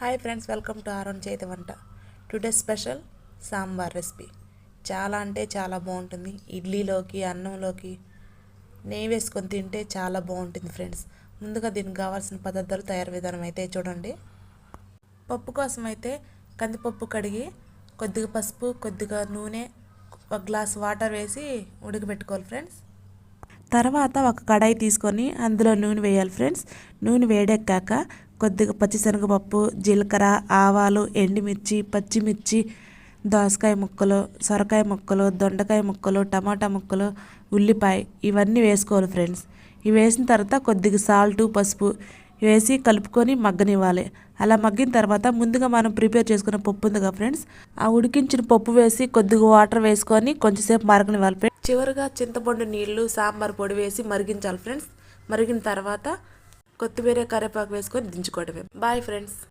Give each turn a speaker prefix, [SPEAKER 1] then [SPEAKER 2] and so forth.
[SPEAKER 1] Hi friends, welcome to Aaron చేతి వంట. Today special sambar recipe. చాలా అంటే చాలా బాగుంటుంది. ఇడ్లీలోకి, అన్నంలోకి నెయ్యి వేసుకొని తింటే చాలా బాగుంటుంది ఫ్రెండ్స్. ముందుగా దీనికి కావాల్సిన పదార్థాలు, తయారు విధానం అయితే చూడండి. పప్పు కోసం అయితే కందిపప్పు కడిగి కొద్దిగా పసుపు, కొద్దిగా నూనె, ఒక గ్లాస్ వాటర్ వేసి ఉడకబెట్టుకోవాలి ఫ్రెండ్స్. తర్వాత ఒక కడాయి తీసుకొని అందులో నూనె వేయాలి ఫ్రెండ్స్. నూనె వేడెక్కాక కొద్దిగా పచ్చిశనగపప్పు, జీలకర్ర, ఆవాలు, ఎండుమిర్చి, పచ్చిమిర్చి, దోసకాయ ముక్కలు, సొరకాయ ముక్కలు, దొండకాయ ముక్కలు, టమాటా ముక్కలు, ఉల్లిపాయ ఇవన్నీ వేసుకోవాలి ఫ్రెండ్స్. ఇవి వేసిన తర్వాత కొద్దిగా సాల్టు, పసుపు వేసి కలుపుకొని మగ్గనివ్వాలి. అలా మగ్గిన తర్వాత ముందుగా మనం ప్రిపేర్ చేసుకున్న పప్పు ఉంది కదా ఫ్రెండ్స్, ఆ ఉడికించిన పప్పు వేసి కొద్దిగా వాటర్ వేసుకొని కొంచెంసేపు మరగనివ్వాలి ఫ్రెండ్స్. చివరిగా చింతపండు నీళ్లు, సాంబార్ పొడి వేసి మరిగించాలి ఫ్రెండ్స్. మరిగిన తర్వాత కొత్తిమీర, కరివేపాకు వేసుకొని దించుకోవడమే. Bye friends.